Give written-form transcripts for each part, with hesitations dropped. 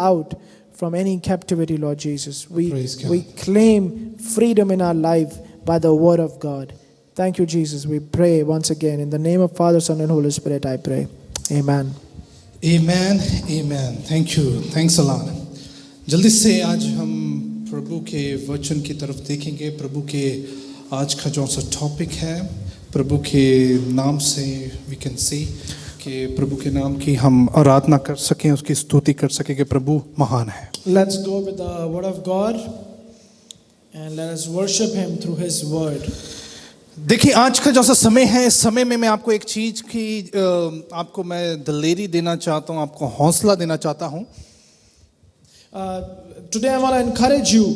out from any captivity, Lord Jesus. Praise God. We claim freedom in our life by the word of God. Thank you, Jesus. We pray once again in the name of Father, Son, and Holy Spirit. I pray. Amen. Amen. Amen. Thank you. Thanks a lot. जल्दी से आज हम प्रभु के वचन की तरफ देखेंगे. प्रभु के आज का जो सा टॉपिक है, प्रभु के नाम से we can see कि प्रभु के नाम की हम आराधना कर सकें, उसकी स्तुति कर सकें कि प्रभु महान है. Let's go with the word of God and let us worship Him through His word. देखिए आज का जो सा समय है, इस समय में मैं आपको एक चीज की आपको मैं दिलेरी देना चाहता हूँ, आपको हौसला देना चाहता हूँ. Today I want to encourage you.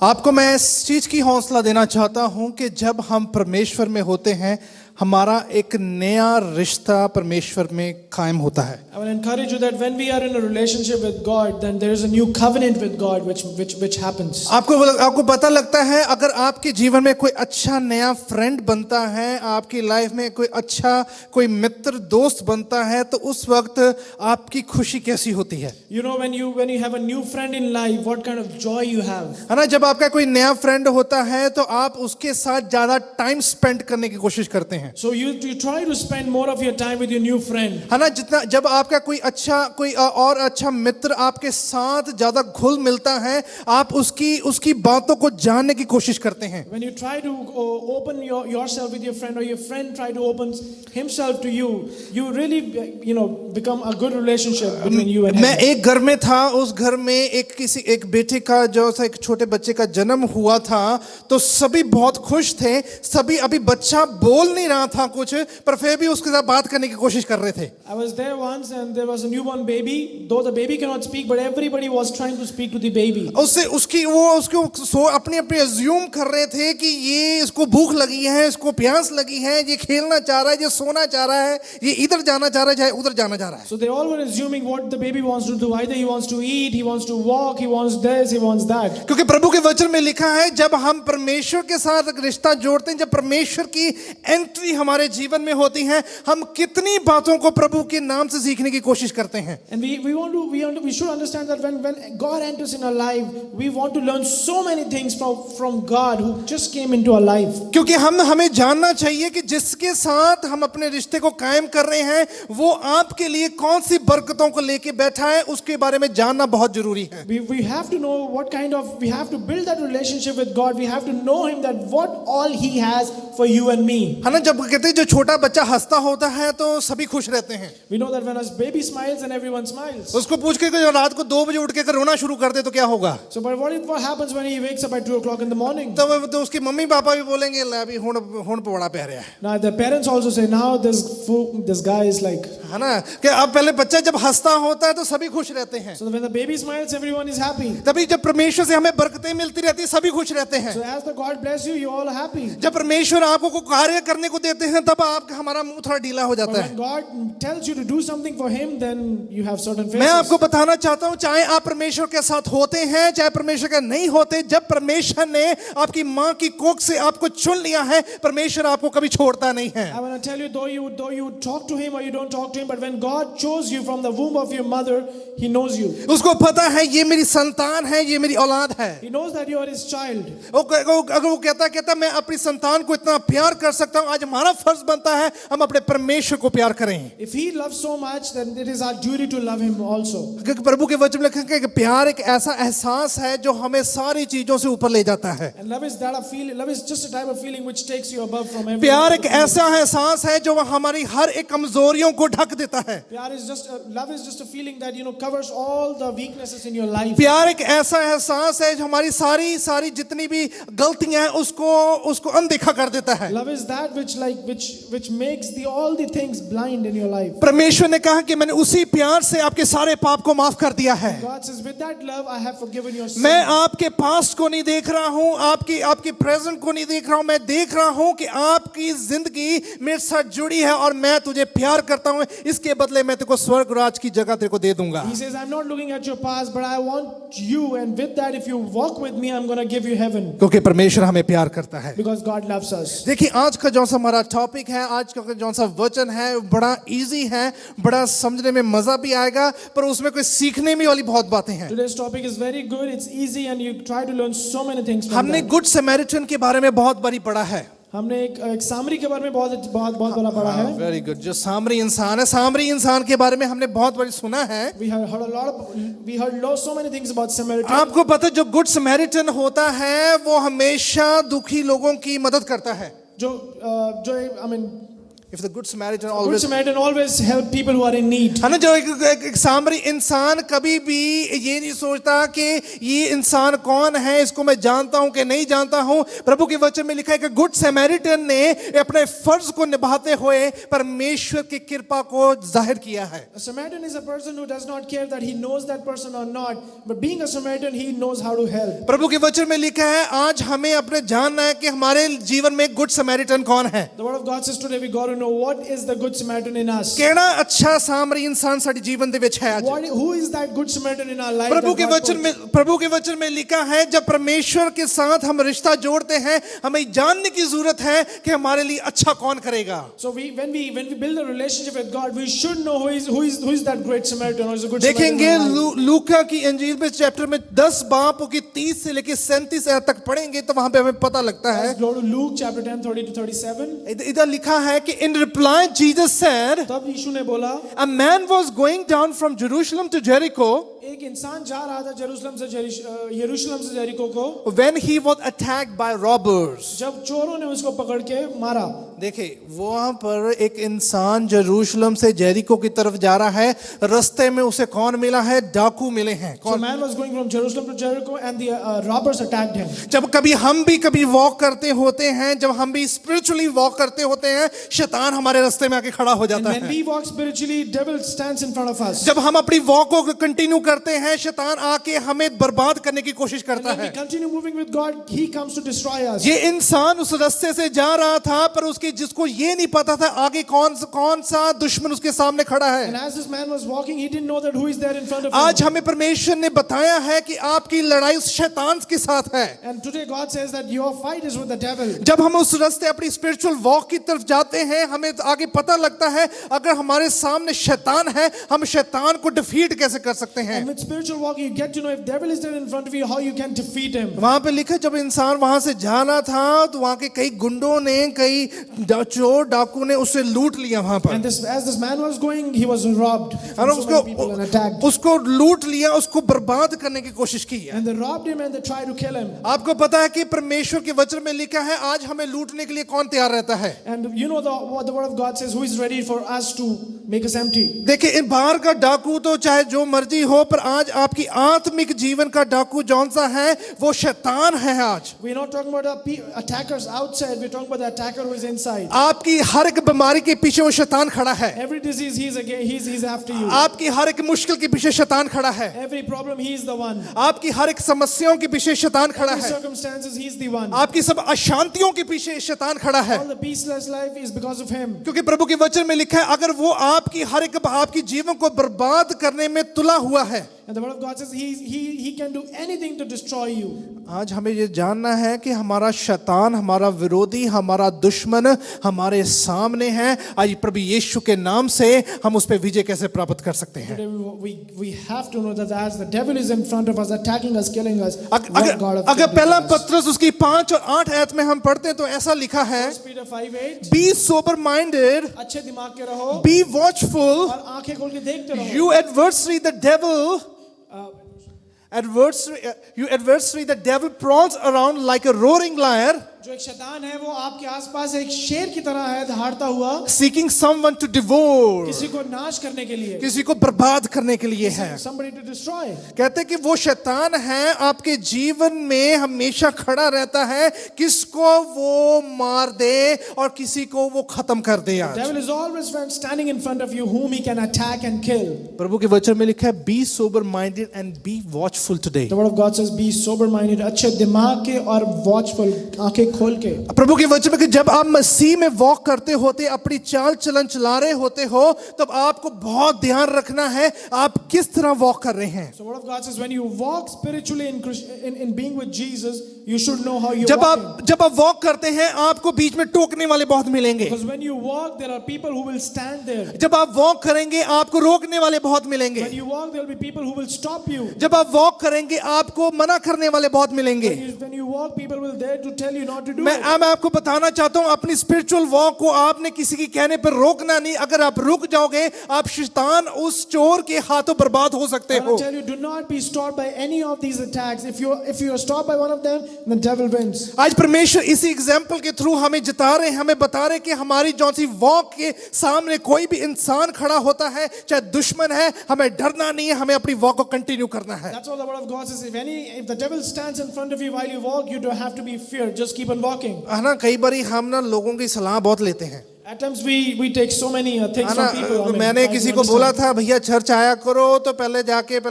आपको मैं इस चीज की हौसला देना चाहता हूँ कि जब हम परमेश्वर में होते हैं, हमारा एक नया रिश्ता परमेश्वर में कायम होता है. I will encourage you that when we are in a relationship with God, then there is a new covenant with God which happens. आपको पता लगता है अगर आपके जीवन में कोई अच्छा नया फ्रेंड बनता है, आपकी लाइफ में कोई अच्छा कोई मित्र दोस्त बनता है, तो उस वक्त आपकी खुशी कैसी होती है. You know, when you have a new friend in life, what kind of joy you have. है ना, जब आपका कोई नया फ्रेंड होता है तो आप उसके साथ ज्यादा टाइम स्पेंड करने की कोशिश करते हैं. So you try to spend more of your time with your new friend. है ना, जितना जब आपका कोई और अच्छा मित्र आपके साथ ज्यादा घुल मिलता है, आप उसकी बातों को जानने की कोशिश करते हैं. When you try to open yourself with your friend, or your friend try to open himself to you, you really become a good relationship between you and him. मैं एक घर में था, उस घर में एक बेटे का जो सा एक छोटे बच्चे का जन्म हुआ था, तो सभी बहुत खुश थे. सभी अभी बच्चा बोल नहीं रहा था कुछ, पर फिर भी उसके साथ बात करने की कोशिश कर रहे थे. I was there once and there was a newborn baby. Though the baby cannot speak, but everybody was trying to speak to the baby. उसको अपने अज्यूम कर रहे थे कि ये इसको भूख लगी है, इसको प्यास लगी है, ये खेलना चाह रहा है, ये सोना चाह रहा है, ये इधर जाना चाह रहा है, चाहे उधर जाना चाह रहा है. So they all were assuming what the baby wants to do. Either he wants to eat, he wants to walk, he wants this, he wants that. क्योंकि प्रभु के वचन में लिखा है, जब हम परमेश्वर के साथ रिश्ता जोड़ते हैं, जब परमेश्वर की एंट्री हमारे जीवन में होती है, हम कितनी बातों को प्रभु के नाम से सीखने की कोशिश करते हैं. And we should understand that when God enters in our life, we want to learn so many things from God who just came into our life. क्योंकि हमें जानना चाहिए कि जिसके साथ हम अपने रिश्ते को कायम कर रहे हैं, वो आपके लिए कौन सी बरकतों को लेके बैठा है, उसके बारे में जानना बहुत जरूरी है. We have to know we have to build that relationship with God. We have to know Him, that what all He has for you and me. है ना, जब कहते हैं जो छोटा बच्चा हंसता होता है तो सभी खुश रहते हैं. We know that when a baby smiles and everyone smiles. उसको पूछ के जो रात को 2 बजे उठ के रोना शुरू कर दे तो क्या होगा. So but what happens when he wakes up at 2 o'clock in the morning? तो उसके मम्मी पापा भी बोलेंगे ले अभी हुण बड़ा प्यारा है. Now the parents also say, now this guy is like, है ना, कि अब पहले बच्चा जब हंसता होता है तो सभी खुश रहते हैं. So when the baby smiles, everyone is happy. तभी जब परमेश्वर से हमें बरकतें मिलती रहती है, सभी खुश रहते हैं. So as the God bless you, you all are happy. जब परमेश्वर आपको कोई कार्य करने को देते हैं, तब हमारा मुंह थोड़ा ढीला हो जाता है. When God tells you to do something for Him, then you have certain faces. मैं आपको बताना चाहता हूँ, चाहे आप परमेश्वर के साथ होते हैं, चाहे परमेश्वर के नहीं होते, जब परमेश्वर ने आपकी माँ की कोख से आपको चुन लिया है, परमेश्वर आपको कभी छोड़ता नहीं है. I want to tell you, though you talk to Him or you don't talk to Him, but when God chose you from the womb of your mother, He knows you. उसको पता है ये मेरी संतान है, ये मेरी औलाद है. He knows that you are His child. अगर वो कहता मैं अपनी संतान को इतना प्यार कर सकता हूँ, आज हमारा फर्ज बनता है हम अपने परमेश्वर को प्यार करें. If He loves so much, then it is our duty to love Him also. क्योंकि प्रभु के वचन में लिखा है कि प्यार एक ऐसा एहसास है जो हमें सारी चीजों से ऊपर ले जाता है. And love is that a feeling. Love is just a type of feeling which takes you above from everything. प्यार एक ऐसा एहसास है जो हमारी हर एक कमजोरियों को ढक देता है. Love is just a feeling that covers all the weaknesses in your life. प्यार एक ऐसा एहसास है जो हमारी सारी जितनी भी गलतियां हैं उसको अनदेखा कर देता है. Love is that which makes all the things blind in your life. परमेश्वर ने कहा कि मैंने उसी प्यार से आपके सारे पाप को माफ कर दिया है. God says, with that love I have forgiven your sin. मैं आपके पास्ट को नहीं देख रहा हूँ, आपकी प्रेजेंट को नहीं देख रहा हूँ, मैं देख रहा हूँ कि आपकी जिंदगी मेरे साथ जुड़ी है और मैं तुझे प्यार करता हूँ, इसके बदले मैं तेरे को स्वर्ग राज की जगह तेरे को दे दूंगा। He says, I'm not looking at your past, but I want you, and with that, if you walk with me, I'm going to give you heaven. क्योंकि परमेश्वर हमें प्यार करता है। Because God loves us. देखिए आज का जो सा हमारा टॉपिक है, आज का जो सा वचन है, बड़ा इजी है, बड़ा समझने में मजा भी आएगा, पर उसमें कोई सीखने में वाली बहुत बातें हैं। Today's topic is very good. It's easy, and you try to learn so many things from हमने that. गुड समैरिटन के बारे में बहुत बारी पढ़ा है। हमने एक सामरी के बारे में बहुत बड़ा पढ़ा है। Very good. जो सामरी इंसान है, सामरी इंसान के बारे में हमने बहुत बारी सुना है। We heard so many things about Samaritan. आपको पता है जो गुड समैरिटन होता है वो हमेशा दुखी लोगों की मदद करता है। If the good Samaritan always help people who are in need. है ना, जो एक सामरी इंसान कभी भी ये नहीं सोचता कि ये इंसान कौन है, इसको मैं जानता हूं कि नहीं जानता हूं। प्रभु के वचन में लिखा है कि गुड समैरिटन ने अपने फर्ज को निभाते हुए परमेश्वर की कृपा को जाहिर किया है। A Samaritan is a person who does not care that he knows that person or not, but being a Samaritan he knows how to help. प्रभु के वचन में लिखा है आज हमें अपने जानना है कि हमारे जीवन में गुड समैरिटन कौन है। The word of God says today we got to know what is the good Samaritan in us. केड़ा अच्छा सामरी इंसान साडे जीवन दे विच है आज। Who is that good Samaritan in our life? प्रभु के वचन में लिखा है जब परमेश्वर के साथ हम रिश्ता जोड़ते हैं, हमें जानने की जरूरत है कि हमारे लिए अच्छा कौन करेगा। So when we build a relationship with God, we should know who is that great Samaritan, who is a good देखेंगे Samaritan. लूका की इंजील में चैप्टर में 10 बापों की 30 से लेकर 37 आयत तक पढ़ेंगे तो वहां पे हमें पता लगता है। Let's go to Luke chapter 10 30 to 37. इधर लिखा है कि in reply Jesus said, तब यीशु ने बोला, a man was going down from Jerusalem to Jericho एक इंसान जा रहा था यरूशलेम से जेरिको को, when he was attacked by robbers. जब चोरों ने उसको पकड़ के मारा। देखिए वहां पर एक इंसान यरूशलेम से जेरिको की तरफ जा रहा है, रास्ते में उसे कौन मिला है? डाकू मिले हैं। So man was going from Jerusalem to Jericho and the robbers attacked him. जब हम भी वॉक करते होते हैं, जब हम भी स्पिरिचुअली वॉक करते होते हैं, शैतान हमारे रास्ते में आके खड़ा हो जाता है। When we walk spiritually, devil stands in front of us. जब हम अपनी वॉक को कंटिन्यू करते हैं, शैतान आके हमें बर्बाद करने की कोशिश करता है। When we continue moving with God, he comes to destroy us. ये इंसान उस रास्ते से जा रहा था, पर जिसको ये नहीं पता था आगे कौन सा दुश्मन उसके सामने खड़ा है। And as this man was walking, he didn't know that who is there in front of him. आज हमें परमेश्वर ने बताया है कि आपकी लड़ाई उस शैतान के साथ है। And today God says that your fight is with the devil. जब हम उस रास्ते अपनी स्पिरिचुअल वॉक की तरफ जाते हैं, हमें आगे पता लगता है अगर हमारे सामने शैतान है, हम शैतान को डिफीट कैसे कर सकते हैं। And with spiritual walk, you get to know if devil is there in front of you, how you can defeat him. वहां पे लिखा जब इंसान वहां से जाना था तो वहां के कई गुंडों ने, कई चोर डाकू ने उसे लूट लिया वहां पर। And as this man was going, he was robbed. और उसको लूट लिया, उसको बर्बाद करने की कोशिश की है। And they robbed him and they tried to kill him. आपको पता है कि परमेश्वर के वचन में लिखा है आज हमें लूटने के लिए कौन तैयार रहता है। And you know what the word of God says, who is ready for us to make us empty. देखिए इन बाहर का डाकू तो चाहे जो मर्जी हो, पर आज आपकी आत्मिक जीवन का डाकू जौन सा है वो शैतान है। आज we're not talking about the attackers outside, we're talking about the attacker who is inside. आपकी हर एक बीमारी के पीछे वो शैतान खड़ा है। Every disease he's after you. आपकी हर एक मुश्किल के पीछे शैतान खड़ा है। Every problem he is the one. आपकी हर एक समस्याओं के पीछे शैतान खड़ा Every है। circumstances he is the one. आपकी सब अशांतियों के पीछे शैतान खड़ा है। All the peaceless life is because of him. क्योंकि प्रभु के वचन में लिखा है अगर वो आपकी हर एक आपकी जीवन को बर्बाद करने में तुला हुआ है। And the word of God says he can do anything to destroy you. आज हमें ये जानना है कि हमारा शैतान, हमारा विरोधी, हमारा दुश्मन हमारे सामने है। आज प्रभु यीशु के नाम से हम उस पे विजय कैसे प्राप्त कर सकते हैं। Today we have to know that as the devil is in front of us, attacking us, killing us. अगर पहला पत्रस उसकी 5 और 8 आयत में हम पढ़ते हैं तो ऐसा लिखा है, 1 Peter 5:8, Be sober minded, अच्छे दिमाग के रहो, be watchful, और आंखें खोल के देखते रहो। you adversary the devil prowls around like a roaring lion, जो एक शैतान है वो आपके आसपास एक शेर की तरह है दहाड़ता हुआ, seeking someone to devour, किसी को नाश करने के लिए, किसी को बर्बाद करने के लिए है। somebody to destroy. कहते हैं कि वो शैतान है आपके जीवन में हमेशा खड़ा रहता है, किसको वो मार दे और किसी को वो खत्म कर दे। The devil is always standing in front of you, whom he can attack and kill. प्रभु के वचन में लिखा है, Be sober minded and be watchful today. The word of God says, be sober minded, अच्छे दिमाग के और watchful, आंखें खोल के। प्रभु के वचन में कि जब आप मसीह में वॉक करते होते, अपनी चाल चलन चला रहे होते हो, तब आपको बहुत ध्यान रखना है आप किस तरह वॉक कर रहे हैं। So word of God says when you walk spiritually in being with Jesus, you should know how you walk. जब आप वॉक करते हैं, आपको बीच में टोकने वाले बहुत मिलेंगे। Because when you walk, there are people who will stand there. जब आप वॉक करेंगे, आपको रोकने वाले बहुत मिलेंगे। When you walk, there will be people who will stop you. जब आप वॉक करेंगे, आपको मना करने वाले बहुत मिलेंगे। When you walk, people will dare to tell you not to do मैं it. आपको बताना चाहता हूं, अपनी स्पिरिचुअल वॉक को आपने किसी के कहने पर रोकना नहीं। अगर आप रुक जाओगे, आप शैतान उस चोर के हाथों बर्बाद हो सकते I हो। tell you, do not be stopped by any of these attacks. If you are stopped by one of them, the devil wins. आज परमेश्वर इसी एग्जाम्पल के थ्रू हमें जिता रहे हैं, हमें बता रहे कि हमारी जो सी वॉक के सामने कोई भी इंसान खड़ा होता है, चाहे दुश्मन है, हमें डरना नहीं है, हमें अपनी वॉक को कंटिन्यू करना है। That's what the word of God says. If the devil stands in front of you while you walk, you don't have to be feared. Just keep on walking. है ना, कई बारी हम ना लोगों की सलाह बहुत लेते हैं। At times we take so many things है from people. ना, मैंने किसी को बोला था भैया चर्च आया करो, तो पहले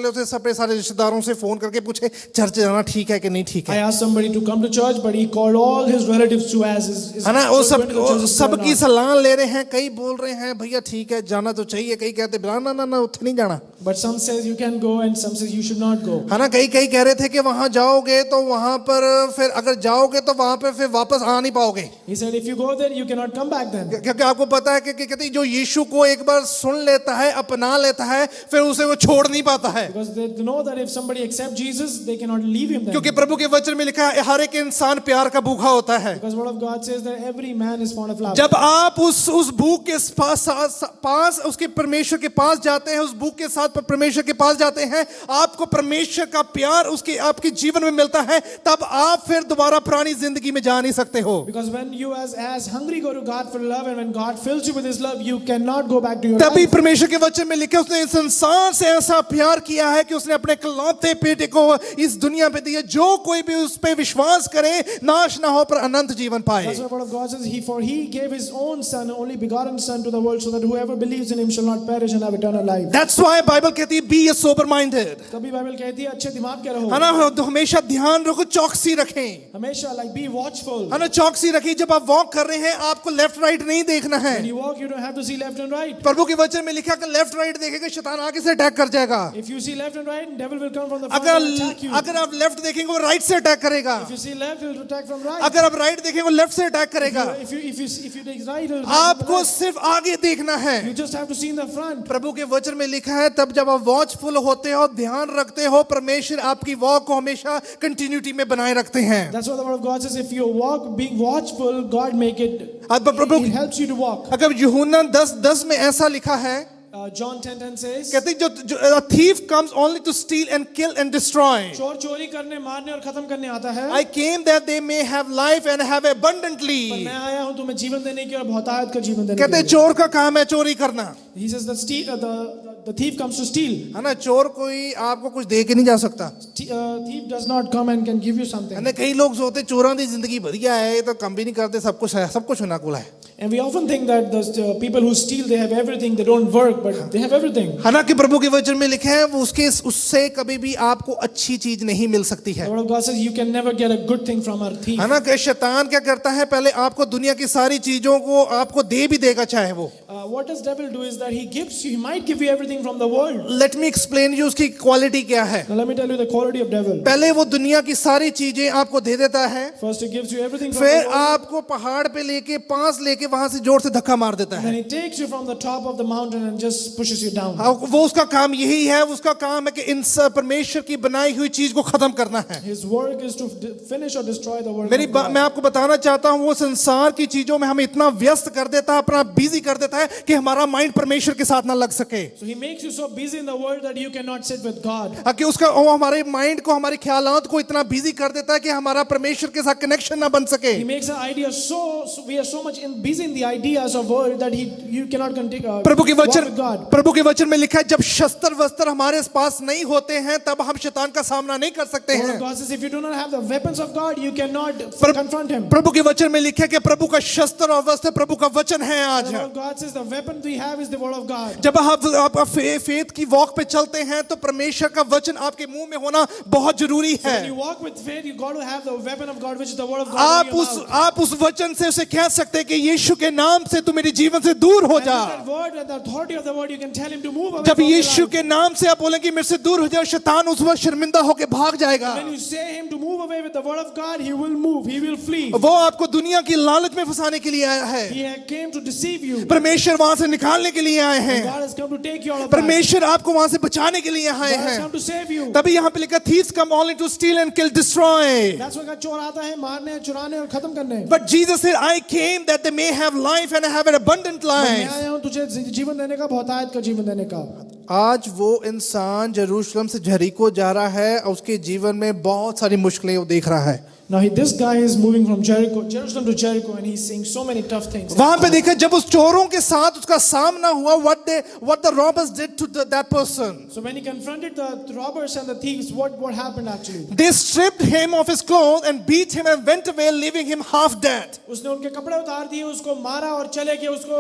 उसे सबे सारे रिश्तेदारों से फोन करके पूछे चर्च जाना ठीक है कि नहीं ठीक I है। asked somebody to come to church, but he called all his relatives to ask is है ना, वो going to church is सबकी going on. सलाह ले रहे हैं। कई बोल रहे हैं भैया ठीक है जाना तो चाहिए, कई कहते ना उठे नहीं जाना। But some says you can go and some says you should not go. है ना, कई कह रहे थे कि वहां जाओगे तो वहां पर फिर अगर जाओगे तो वहां पर फिर वापस आ नहीं पाओगे। He said if you go there you cannot come back then. क्योंकि आपको पता है कि कहते जो यीशु को एक बार सुन लेता है, अपना लेता है, फिर उसे वो छोड़ नहीं पाता है। Because they know that if somebody accepts Jesus, they cannot leave him then. क्योंकि प्रभु के वचन में लिखा है हर एक इंसान प्यार का भूखा होता है। Because word of God says that every man is fond of love. जब आप उस भूख के पास उसके परमेश्वर के पास जाते हैं, उस भूख के साथ परमेश्वर के पास जाते हैं, आपको परमेश्वर का प्यार उसके आपके जीवन में मिलता है, तब आप फिर दोबारा पुरानी जिंदगी में जा नहीं सकते हो। Because when you as hungry go to God for love, and when God fills you with his love, you cannot go back to your तभी life. परमेश्वर के वचन में लिखा उसने इस संसार से ऐसा प्यार किया है कि उसने अपने इकलौते बेटे को इस दुनिया पे दिया, जो कोई भी उस पे विश्वास करे नाश ना हो पर अनंत जीवन पाए। That's what the word of God says. He gave his own son, only begotten son, to the world, so that whoever believes in him shall not perish and have eternal life. That's why Bible कहती है be sober minded। तभी Bible कहती है अच्छे दिमाग के रहो। है ना, तो हमेशा ध्यान रखो, चौकसी रखें। हमेशा like be watchful. है ना, चौकसी रखिए। जब आप वॉक कर रहे हैं, आपको लेफ्ट राइट नहीं देखना है। When you walk, you don't have to see left and right. प्रभु के वचन में लिखा कि लेफ्ट राइट देखेंगे शैतान आगे से अटैक कर जाएगा। If you see left and right, devil will come from the front and attack you. अगर आप लेफ्ट देखेंगे वो राइट से अटैक करेगा। If you see left, he'll attack from right. अगर आप राइट देखेंगे वो लेफ्ट से अटैक करेगा। If you take right, he'll attack from आपको left. सिर्फ आगे देखना है। You just have to see in the front. प्रभु के वचन में लिखा है तब जब आप वॉचफुल होते हो, ध्यान रखते हो, परमेश्वर आपकी वॉक को हमेशा कंटिन्यूटी में बनाए रखते हैं। That's what the word of God says. If you walk being watchful, God make it. अब प्रभु It helps you to walk. अगर यूहन्ना 10:10 में ऐसा लिखा है, John 10:10 says. कहते जो a thief comes only to steal and kill and destroy. चोर चोरी करने, मारने और खत्म करने आता है। I came that they may have life and have पर abundantly। मैं आया हूँ तुम्हें जीवन देने की और बहुतायत का जीवन देने कहते के लिए। चोर का काम है चोरी करना। He says the thief comes to steal. है ना, चोर कोई आपको कुछ दे के नहीं जा सकता। Thief does not come and can give you something. है ना, कई लोग सोचते चोरों की जिंदगी बढ़िया है, ये तो काम भी नहीं करते, सब कुछ अनुकूल है। And we often think that the people who steal, they have everything, they don't work, but they have everything. है ना, कि प्रभु के वचन में लिखे हैं वो उससे कभी भी आपको अच्छी चीज नहीं मिल सकती है। The word of God says you can never get a good thing from a thief. है ना, कि शैतान क्या करता है, पहले आपको दुनिया की सारी चीजों को आपको दे भी देगा चाहे वो। What does devil do is that he might give you everything from the world. Let me explain you उसकी क्वालिटी क्या है। Now let me tell you the quality of devil. पहले वो दुनिया की सारी चीजें आपको दे देता है, First he gives you everything from फिर the world. आपको पहाड़ पे लेके पास लेके वहां से जोर से धक्का मार देता And है। then he takes you from the top of the mountain and just pushes you down. वो उसका काम यही है, उसका काम है कि इन परमेश्वर की बनाई हुई चीज को खत्म करना है। His work is to finish or destroy the work मैं of God. आपको बताना चाहता हूं वो संसार की चीजों में हमें इतना व्यस्त कर देता है, अपना बिजी कर देता है कि हमारा माइंड परमेश्वर के साथ ना लग सके। So he makes you so busy in the world that you cannot sit with God. कि वो हमारे माइंड को, हमारे ख्यालात को इतना बिजी कर देता है कि हमारा परमेश्वर के साथ कनेक्शन ना बन सके। He makes our ideas so we are so much busy in the ideas of world that you cannot continue. प्रभु के walk with God. प्रभु के वचन में लिखा है जब शस्त्र वस्त्र हमारे पास नहीं होते हैं तब हम शैतान का सामना नहीं कर सकते हैं। God says if you do not have the weapons of God, you cannot confront him. प्रभु के वचन में लिखा है कि प्रभु का शस्त्र और वस्त्र प्रभु का वचन है। आज God says the the weapon we have is the word of God. जब आप फेथ की वॉक पे चलते हैं तो परमेश्वर का वचन आपके मुंह में होना बहुत जरूरी So when you है. walk with faith, you got to have the weapon of God, which is the word of God. आप उस वचन से उसे कह सकते हैं कि यीशु के नाम से तू मेरे जीवन से दूर हो And जा. with that word and the authority of the word, you can tell him to move away जब from your यीशु life. के नाम से आप बोलेंगे मेरे से दूर हो जाओ, शैतान उस वक्त शर्मिंदा होकर भाग जाएगा. When you say him to move away with the word of God, he will move, he will flee. वो आपको दुनिया की लालच में फंसाने के लिए आया है. He came to deceive you. परमेश्वर वहां से निकालने के लिए आए हैं. God has come to take you out of that. परमेश्वर आपको वहां से बचाने के लिए आए God has हैं. come to save you. तभी यहाँ पे लिखा thieves come only to steal and kill, destroy. That's why चोर आता है मारने, चुराने और खत्म करने. But Jesus said, I came that they may have life and have an abundant मैं life. आया हूँ तुझे जीवन देने का, बहुतायत का जीवन देने का. आज वो इंसान यरूशलेम से यरीको जा रहा है और उसके जीवन में बहुत सारी मुश्किलें वो देख रहा है. Now this guy is moving from Jerusalem to Jericho, and he's seeing so many tough things. वहां पे देखा जब उस चोरों के साथ उसका सामना हुआ, what the robbers did to that person. So when he confronted the robbers and the thieves, what happened actually? They stripped him of his clothes and beat him and went away, leaving him half dead. उसने उनके कपड़े उतार दिए, उसको मारा और चले गए, उसको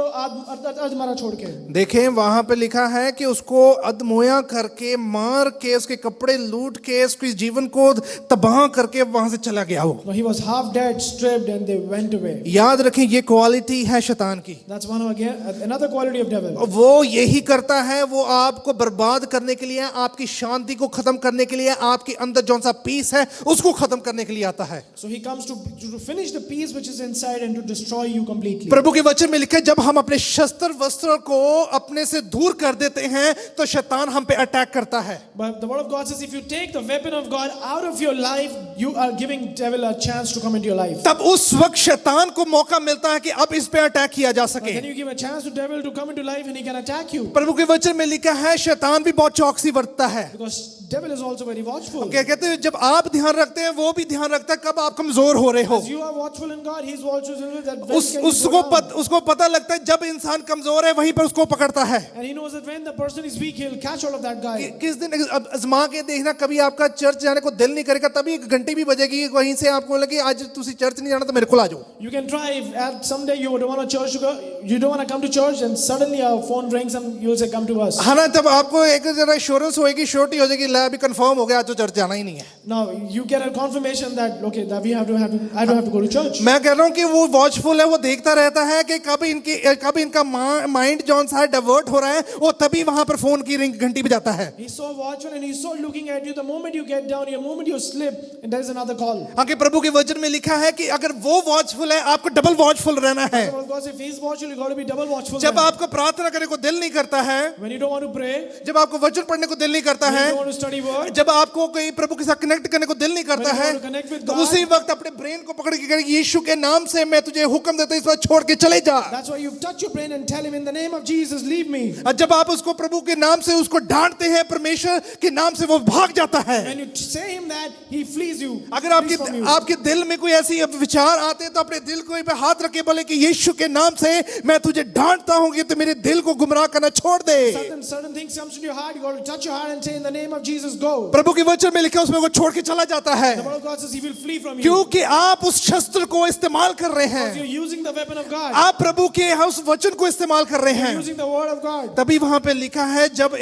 अर्ध मारा छोड़ के. देखें वहां पे लिखा है कि उसको अधमोया करके, मार के, उसके कपड़े लूट के, उसके जीवन को तबाह करके वहां से चला गया. No, he was half dead, stripped, and they went away. याद रखें ये क्वालिटी है शैतान की. That's another quality of devil. वो यही करता है, वो आपको बर्बाद करने के लिए, आपकी शांति को खत्म करने के लिए, आपके अंदर जो सा पीस है उसको खत्म करने के लिए आता है. So he comes to finish the peace which is inside and to destroy you completely. प्रभु के वचन में लिखा है जब हम अपने शस्त्र वस्त्र को अपने से दूर कर देते हैं तो शैतान हम पे अटैक करता है. But the word of God says if you take the weapon of God out of your life, you are giving devil a chance to come into your life. तब उस वक्त शैतान को मौका मिलता है कि अब इस पे अटैक किया जा सके. Then you give a chance to devil to come into life and he can attack you. प्रभु के वचन में लिखा है शैतान भी बहुत चौकसी बरतता है. Because devil is also very watchful. क्या कहते हैं जब आप ध्यान रखते हैं वो भी ध्यान रखता है कब आप कमजोर हो रहे हो. As you are watchful in God, he is watchful in you. That उसको पता लगता है जब इंसान कमजोर है वहीं पर उसको पकड़ता है. And he knows that when the person is weak, he'll catch hold of that guy. किस दिन आजमा के देखना, कभी आपका चर्च जाने को दिल नहीं करेगा, तभी एक घंटी भी बजेगी, वहीं से आपको लगे आज तुसी चर्च नहीं जाना तो मेरे को आ जाओ. You can try if at someday you don't want to church to go, you don't want to come to church, and suddenly a phone rings and you'll say come to us. हाँ ना, तब आपको एक जरा assurance होएगी, surety हो जाएगी, ले अभी कंफर्म हो गया आज तो चर्च जाना ही नहीं है. Now you get a confirmation that okay, that I don't have to go to church. मैं कह रहा हूँ कि वो वॉचफुल है, वो देखता रहता है कि कब इनका माइंड जौन सा डाइवर्ट हो रहा है, वो तभी वहां पर फोन की रिंग घंटी बजाता है. He's so watchful and he's so looking at you. The moment you get down, the moment you slip, and there is another call. आगे प्रभु के वचन में लिखा है कि अगर वो वॉचफुल है आपको डबल वॉचफुल रहना है. Because if he's watchful, you got to be double watchful. जब आपको प्रार्थना करने को दिल नहीं करता है, when you don't want to pray, जब आपको वचन पढ़ने को दिल नहीं करता when है, you don't want to study word, जब आपको कोई प्रभु के साथ कनेक्ट करने को दिल नहीं करता when you है, want to connect with तो God, उसी वक्त अपने ब्रेन को पकड़ के कहेंगे यीशु के नाम से मैं तुझे हुक्म देता हूं इस बात छोड़ के चले जा. that's why you touch your brain and tell him in the name of Jesus, leave me. और जब आप उसको प्रभु के नाम से उसको डांटते हैं, परमेश्वर के नाम से वो भाग जाता है. When you say him that, he flees you. अगर आपके दिल में कोई ऐसी विचार आते हैं तो अपने दिल को पे हाथ रख के बोले कि यीशु के नाम से मैं तुझे डांटता हूं कि तो मेरे दिल को गुमराह करना छोड़ दे. Certain things comes into your heart, you got to touch your heart and say in the name of Jesus, go. प्रभु के वचन में लिखा है उसमें वो छोड़ के चला जाता है. The word of God says he will flee from you. क्योंकि आप उस शस्त्र को इस्तेमाल कर रहे हैं. You're using the weapon of God. आप प्रभु के उस वचन को इस्तेमाल कर रहे You're हैं. using the word of God. तभी वहां पे लिखा है जब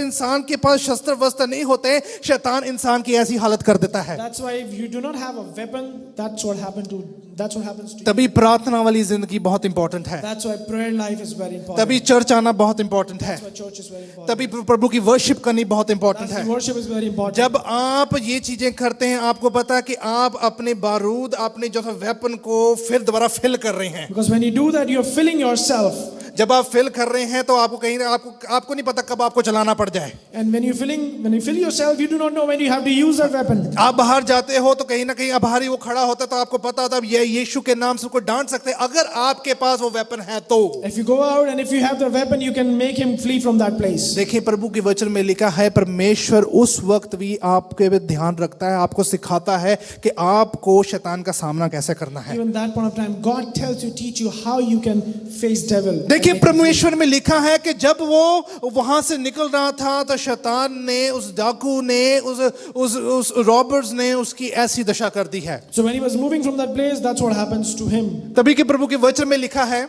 इंसान के पास शस्त्र वस्त्र नहीं होते, शैतान इंसान की ऐसी हालत कर देता है. That's why if you do not have a weapon, that's what happens to you. तभी प्रार्थना वाली जिंदगी बहुत इंपॉर्टेंट है. That's why prayer life is very important. तभी चर्च आना बहुत इंपॉर्टेंट है. That's why church is very important. तभी प्रभु की वर्शिप करनी बहुत इंपॉर्टेंट That's है. why worship is very important. जब आप ये चीजें करते हैं, आपको पता है कि आप अपने बारूद, अपने जो वेपन को फिर दोबारा फिल कर रहे हैं. Because when you do that, you're filling yourself. जब आप फिल कर रहे हैं तो आपको कहीं आपको नहीं पता कब आपको चलाना पड़ जाए. And when you fill yourself, you do not know when you have to use that weapon. आप बाहर जाते हो तो कहीं ना कहीं बाहर ही वो खड़ा होता है तो आपको पता होता है ये यीशु के नाम से उसको डांट सकते हैं अगर आपके पास वो वेपन है तो. If you go out and if you have the weapon, you can make him flee from that place. देखिए प्रभु के वचन में लिखा है परमेश्वर उस वक्त भी आपके पे ध्यान रखता है, आपको सिखाता है कि आपको शैतान का सामना कैसे करना है. Even that point of time, God tells you, teach you how you can face devil. देखिए परमेश्वर में लिखा है कि जब वो वहां से निकल रहा था तो शैतान ने, उस डाकू ने, उस रॉबर्स ने उसकी ऐसी दशा कर दी है. So when he was moving from that place, that's what happens to him. तभी के प्रभु के वचन में लिखा है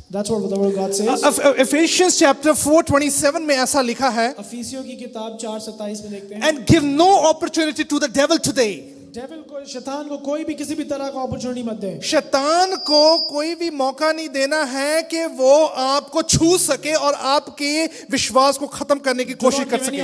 That's what the word of God says. Ephesians chapter 4:27 में ऐसा लिखा है, अफीसियों की किताब 4:27 में देखते हैं, and give no opportunity to the devil today. Devil को, शैतान को कोई भी किसी भी तरह का अपॉर्चुनिटी मत दे। शैतान को कोई भी मौका नहीं देना है कि वो आपको छू सके और आपके विश्वास को खत्म करने की कोशिश कर सके।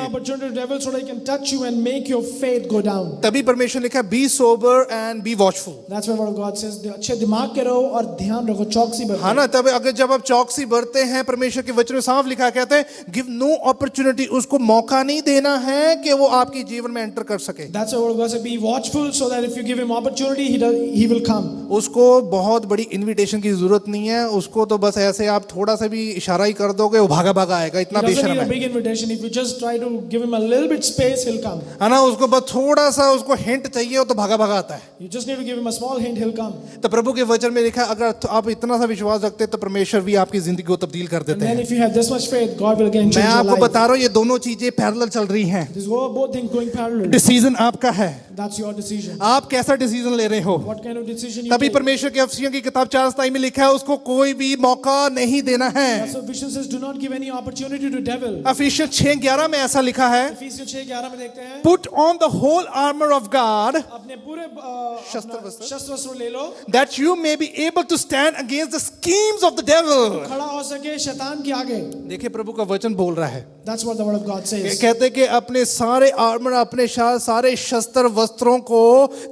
तभी परमेश्वर ने कहा be sober and be watchful. That's why word of God says, अच्छे दिमाग के रहो और ध्यान रखो, चौकसी बरतो। हाँ ना, तब अगर जब आप चौकसी बरते हैं, परमेश्वर के वचन में साफ लिखा कहते हैं गिव नो अपॉर्चुनिटी, उसको मौका नहीं देना है कि वो आपके जीवन में एंटर कर सके। That's why word of God says, be watchful so that if you give him opportunity, he will come. उसको बहुत बड़ी इनविटेशन की जरूरत नहीं है, उसको तो बस ऐसे आप थोड़ा सा भी इशारा ही कर दोगे वो भागा भागा आएगा, इतना बेशर्म है। He doesn't need a big invitation. If you just try to give him a little bit space, he'll come. है ना, उसको बस थोड़ा सा उसको हिंट चाहिए हो तो भागा भागा आता है। You just need to give him a small hint, he'll come. तो प्रभु के वचन में लिखा अगर आप इतना सा विश्वास रखते तो परमेश्वर भी आपकी जिंदगी को तब्दील कर देते And then हैं। if you have this much faith, God will again change मैं your आपको life. बता रहा हूँ ये दोनों चीजें पैरेलल चल रही हैं। These both things going parallel. Decision आपका है, That's your decision. आप कैसा डिसीजन ले रहे हो। What kind of decision you तभी take? परमेश्वर के अफसियों की किताब 4:27 में लिखा है उसको कोई भी मौका नहीं देना है। That's what Vision says, do not give any opportunity to devil. अफिसियंस 6:11 में ऐसा लिखा है Ephesians 6:11 में देखते हैं, Put on the whole armor of God अपने पूरे शस्त्र अपना वस्त्र। शस्त्र वस्त्र ले लो, that you may be able to stand against the schemes of the devil। खड़ा हो सके शैतान के आगे। देखिए प्रभु का वचन बोल रहा है, That's what the word of God says. कहते हैं कि अपने सारे आर्मर, अपने सारे शस्त्र वस्त्रों को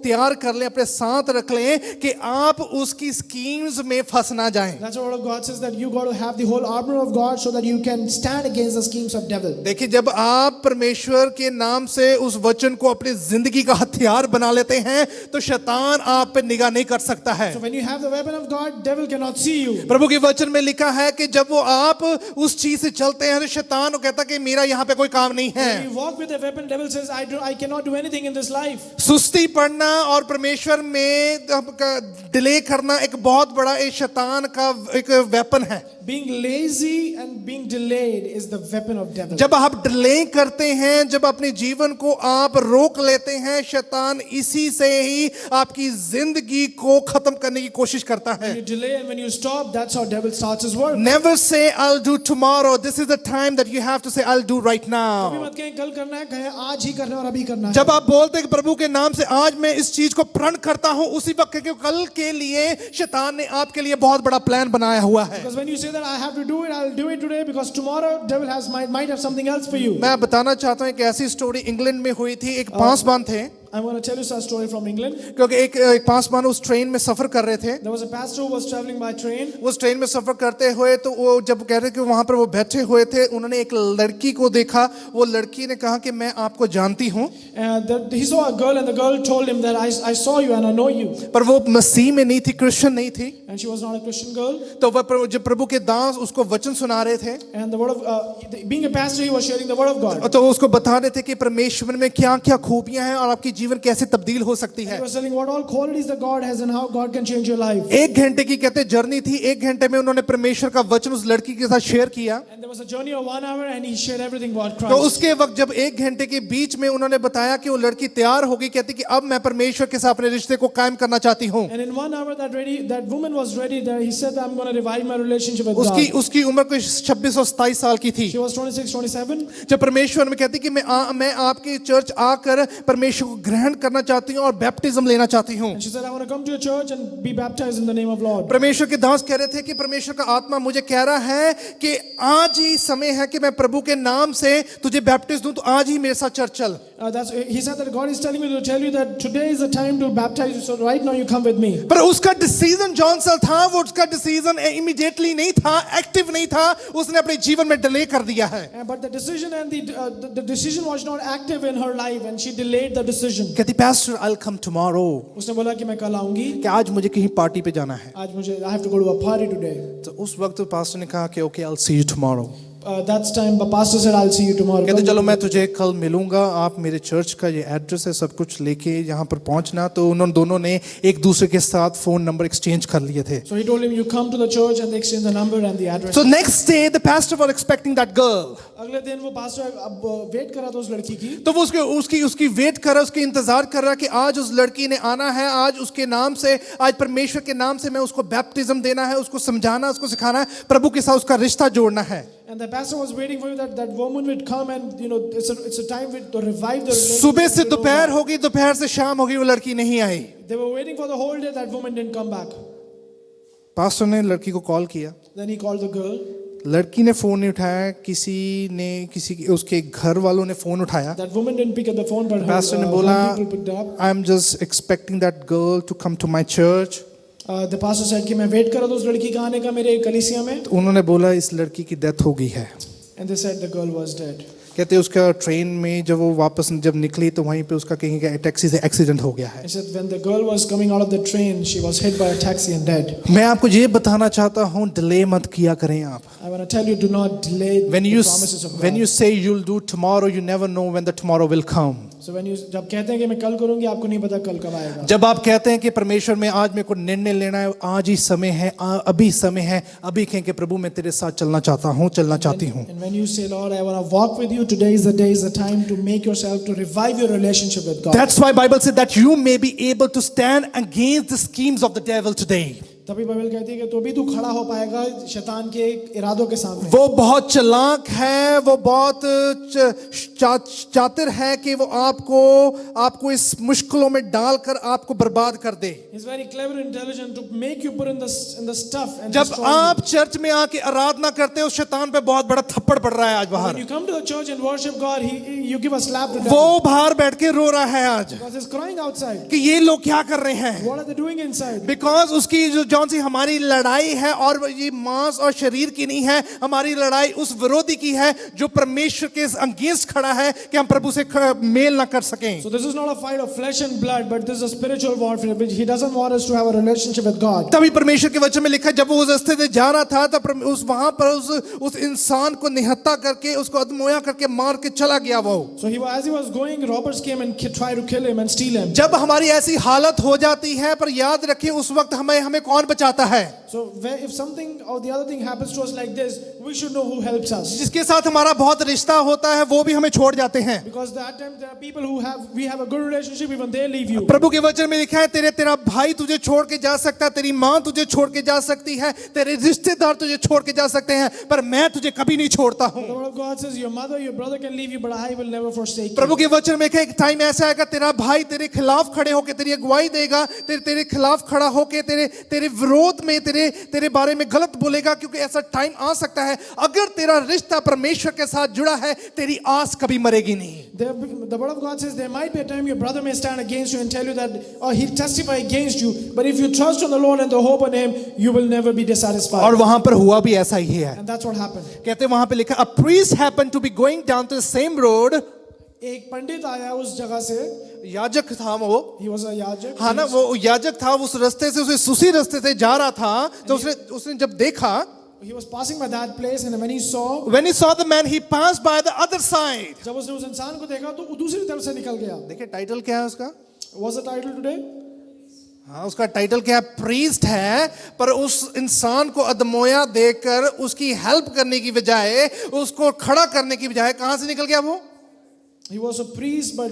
तैयार कर लें, अपने साथ रख लें कि आप उसकी स्कीम्स में फंस ना जाएं। That's what the word of God says, that you got to have the whole armor of God so that you can stand against the schemes of devil. देखिए जब आप परमेश्वर के नाम से उस वचन को अपनी जिंदगी का हथियार बना लेते हैं तो शैतान आप पे निगाह नहीं कर सकता है। So when you have the weapon of God, devil cannot see you. प्रभु के वचन में लिखा है कि जब वो आप उस चीज से चलते हैं तो शैतान को कहता कि मेरा यहाँ पे कोई काम नहीं है। When you walk with the weapon, devil says, I cannot do anything in this life. सुस्ती पड़ना और परमेश्वर में डिले करना एक बहुत बड़ा एक शैतान का एक वेपन है। Being lazy and being delayed is the weapon of devil. जब आप डिले करते हैं, जब अपने जीवन को आप रोक लेते हैं, शैतान इसी से ही आपकी जिंदगी को खत्म करने की कोशिश करता है। When you delay and when you stop, that's how devil starts his work. Never say I'll do tomorrow. This is the time that you have to say I'll do right कभी now। मत कहें कल करना है, कहें आज ही करना है और अभी करना है। जब आप बोलते हैं कि प्रभु के नाम से आज मैं इस चीज को प्रण करता हूं, उसी वक्त के कल के लिए शैतान ने आपके लिए बहुत बड़ा प्लान बनाया हुआ है। Because when you say that I have to do it, I'll do it today because tomorrow devil might have something else for you. मैं बताना चाहता हूं एक ऐसी स्टोरी इंग्लैंड में हुई थी। एक पासवान थे, I'm going to tell you a story from England. क्योंकि एक पासवान उस ट्रेन में सफर कर रहे थे। There was a pastor who was traveling by train. उस ट्रेन में सफर करते हुए तो वो जब कह रहे कि वहां पर वो बैठे हुए थे, उन्होंने एक लड़की को देखा। वो लड़की ने कहा कि मैं आपको जानती हूं। He saw a girl and the girl told him that I saw you and I know you. पर वो मसीह में नहीं थी, क्रिश्चियन नहीं थी। And she was not a Christian girl. तो वह जब प्रभु के दास उसको वचन सुना रहे थे, And the word of being a pastor, he was sharing the word of God. तो उसको बता रहे थे कि परमेश्वर में क्या क्या खूबियां हैं और आपकी जीवन कैसे तब्दील हो सकती है। He was telling what all qualities that God has and how God can change your life. एक घंटे की कहते जर्नी थी। एक घंटे में उन्होंने परमेश्वर का वचन उस लड़की के साथ शेयर किया। And there was a journey of 1 hour and he shared everything about तो Christ. उसके वक्त जब एक घंटे के बीच में उन्होंने बताया कि वो लड़की तैयार हो गई, कहती कि अब मैं परमेश्वर के साथ अपने रिश्ते को कायम करना चाहती हूँ। And in 1 hour that woman was ready. That he said, I'm going to revive my relationship with God. उसकी उम्र कोई 26 और 27 साल की थी। She was 26, 27. जब परमेश्वर में कहती कि मैं आपकी चर्च आकर परमेश्वर को ग्रहण करना चाहती हूँ और बैप्टिज्म लेना चाहती हूँ। And she said, I want to come to your church and be baptized in the name of Lord. परमेश्वर के दास कह रहे थे कि परमेश्वर का आत्मा मुझे कह रहा है कि आज ही समय है कि मैं प्रभु के नाम से तुझे बैप्टिज्म दूं, तो आज ही मेरे साथ चर्च चल। He said that God is telling me to tell you that today is the time to baptize you, so right now you come with me. पर उसका डिसीजन जॉन सल था, वो उसका डिसीजन इमीडिएटली नहीं था, एक्टिव नहीं था, उसने अपने जीवन में डिले कर दिया है। But the decision and the decision was not active in her life and she delayed the decision. कहती pastor I'll come tomorrow, उसने बोला कि मैं कल आऊंगी, कि आज मुझे कहीं पार्टी पे जाना है। आज मुझे I have to go to a party today. तो उस वक्त पास्टर ने कहा कि okay I'll see you tomorrow. That's time the pastor said, I'll see you tomorrow. कहते चलो मैं तुझे कल मिलूंगा, आप मेरे चर्च का ये एड्रेस है, सब कुछ लेके यहाँ पर पहुंचना। तो उन्होंने दोनों ने एक दूसरे के साथ फोन नंबर एक्सचेंज कर लिए थे। So he told him, you come to the church, and they exchanged the number and the address. So next day the pastor was expecting that girl. अगले दिन वो पास्टर अब वेट कर रहा था उस लड़की की। तो वो उसकी वेट कर रहा, उसकी इंतजार कर रहा कि आज उस लड़की ने आना है, आज उसके नाम से, आज परमेश्वर के नाम से मैं उसको बैप्टिज्म देना है, उसको समझाना, उसको सिखाना है, प्रभु के साथ उसका रिश्ता जोड़ना है। And the pastor was waiting for you that woman would come, and it's a time to revive the relationship. सुबह से दोपहर हो गई, दोपहर से शाम हो गई, वो लड़की नहीं आई। They were waiting for the whole day, that woman didn't come back. Pastor ने लड़की को कॉल किया। Then he called the girl. लड़की ने फोन नहीं उठाया, किसी उसके घर वालों ने फोन उठाया। That woman didn't pick up the phone, but pastor ने her बोला, people picked up. I'm just expecting that girl to come to my church. The pastor said कि मैं वेट कर रहा था उस लड़की का आने का मेरे कलीसिया में। तो उन्होंने बोला इस लड़की की डेथ हो गई है। And they said the girl was dead. कहते उसका ट्रेन में जब वो वापस जब निकली तो वहीं पे उसका कहीं का टैक्सी से एक्सीडेंट हो गया है। He said when the girl was coming out of the train, she was hit by a taxi and dead. मैं आपको ये बताना चाहता हूँ, डिले मत किया करें आप। I want to tell you, do not delay the promises of God. When you say you'll do tomorrow, you never know when the tomorrow will come. So when you जब कहते हैं कि मैं कल करूँगी, आपको नहीं पता कल कब आएगा। जब आप कहते हैं कि परमेश्वर में आज मेरे को निर्णय लेना है, आज ही समय है, अभी समय है, अभी कहें कि प्रभु मैं तेरे साथ चलना चाहता हूँ, चलना चाहती हूँ। And when you say, Lord, I want to walk with you, today is the day, is the time to make yourself, to revive your relationship with God. That's why Bible said that you may be able to stand against the schemes of the devil today. तभी Bible कहती है कि तो भी तू खड़ा हो पाएगा शैतान के इरादों के सामने। वो बहुत चालाक है, वो बहुत चातुर है कि वो आपको इस मुश्किलों में डालकर आपको बर्बाद कर दे। He's very clever and intelligent to make you put in the stuff and जब destroy आप you. चर्च में आके आराधना करते हो, शैतान पे बहुत बड़ा थप्पड़ पड़ रहा है आज बाहर। When you come to the church and worship God, you give a slap to the वो devil. बाहर बैठ के रो रहा है आज Because he's crying outside. कि ये लोग क्या कर रहे हैं। What are they doing inside? Because उसकी जौन सी हमारी लड़ाई है, और ये मांस और शरीर की नहीं है, हमारी लड़ाई उस विरोधी की है जो परमेश्वर के अगेंस्ट खड़ा है कि हम प्रभु से मेल ना कर सकें। So this is not a fight of flesh and blood, but this is a spiritual warfare which he doesn't want us to have a relationship with God. तभी परमेश्वर के वचन में लिखा है, जब वो उस रास्ते से जा रहा था तब उस वहां पर उस इंसान को निहत्था करके, उसको अधमोया करके मार के चला गया वो। So as he was going, robbers came and tried to kill him and steal him. जब हमारी ऐसी हालत हो जाती है, पर याद रखिए उस वक्त हमें कौन बचाता है। So if something or the other thing happens to us like this, we should know who helps us. जिसके साथ हमारा बहुत रिश्ता होता है वो भी हमें छोड़ जाते हैं। Because that time there are people we have a good relationship, even they leave you. प्रभु के वचन में लिखा है, तेरा भाई तुझे छोड़ के जा सकता है, तेरी माँ तुझे छोड़ के जा सकती है, तेरे रिश्तेदार तुझे छोड़ के जा सकते हैं, पर मैं तुझे कभी नहीं छोड़ता हूँ। The word of God says your mother, your brother can leave you, but I will never forsake you. प्रभु के वचन में एक टाइम ऐसा आएगा, तेरा भाई तेरे खिलाफ खड़े होकर तेरी अगुवाई देगा, तेरे खिलाफ खड़ा होकर तेरे विरोध में तेरे बारे में गलत बोलेगा, क्योंकि ऐसा टाइम आ सकता है अगर तेरा रिश्ता परमेश्वर के साथ जुड़ा है, तेरी आस कभी मरेगी नहीं। The word of God says there might be a time your brother may stand against you and tell you that, or he'll testify against you, but if you trust on the Lord and the hope on him, you will never be dissatisfied. और वहां पर हुआ भी ऐसा ही है। And that's what happened. कहते वहां पे लिखा, a priest happened to be going down to the same road. एक पंडित आया उस जगह से, याजक था वो, he was a याजक, हाँ ना, वो याजक था, उस रास्ते से उसी रास्ते से जा रहा था, तो उसने जब देखा, he was passing by that place, and when he saw the man, he passed by the other side. जब उसने उस इंसान को देखा तो वो दूसरी तरफ से निकल गया। देखिए टाइटल क्या है उसका? What's the title today? हाँ, उसका टाइटल क्या है? प्रीस्ट है, पर उस इंसान को अदमोया देकर उसकी हेल्प करने की बजाय, उसको खड़ा करने की बजाय कहां से निकल गया वो? He was a priest, but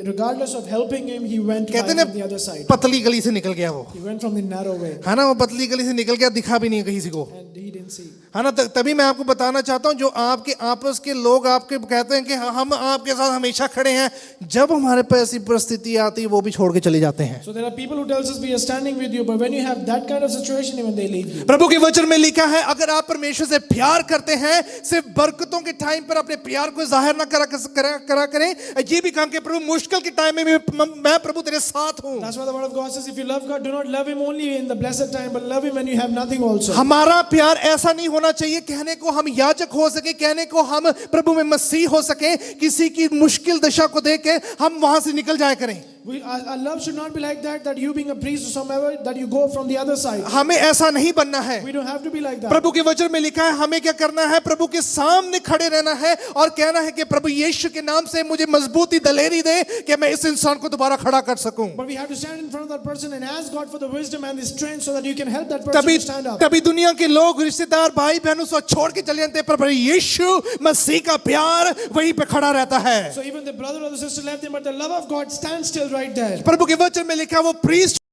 regardless of helping him, he went by the other side. पतली गली से निकल गया वो, He went from the narrow way, है ना, वो पतली गली से निकल गया, दिखा भी नहीं किसी को, and he didn't see. है ना। तभी मैं आपको बताना चाहता हूँ, जो आपके आपस के लोग आपके कहते हैं कि हम आपके साथ हमेशा खड़े हैं, जब हमारे पास ऐसी परिस्थिति आती है वो भी छोड़ के चले जाते हैं। So there are people who tells us we are standing with you, but when you have that kind of situation, even they leave you. प्रभु के वचन में लिखा है, अगर आप परमेश्वर से प्यार करते हैं, सिर्फ बरकतों के टाइम पर अपने प्यार को जाहिर ना करा करें, ये भी कहा कि प्रभु मुश्किल के टाइम में मैं प्रभु तेरे साथ हूँ। That's why the word of God says, if you love God, do not love him only in the blessed time, but love him when you have nothing also. हमारा प्यार ऐसा नहीं होना चाहिए कहने को हम याजक हो सके, कहने को हम प्रभु में मसीह हो सके, किसी की मुश्किल दशा को देख के हम वहां से निकल जाया करें। Our love should not be like that, that you being a priest or somehow, that you go from the other side. हमें ऐसा नहीं बनना है. We don't have to be like that. प्रभु के वचन में लिखा है हमें क्या करना है, प्रभु के सामने खड़े रहना है और कहना है कि प्रभु यीशु के नाम से मुझे मजबूती दलेरी दे कि मैं इस इंसान को दोबारा खड़ा कर सकूं. But we have to stand in front of that person and ask God for the wisdom and the strength so that you can help that person to stand up. तभी दुनिया के लोग, रिश्तेदार, भाई बहन उसको छोड़ के चले जाते हैं, पर यीशु मसीह का प्यार वहीं पे खड़ा रहता है. So even the brother or the sister left them, but the love of God stands still right there. प्रभु के वचन में लिखा है वो प्रीस्ट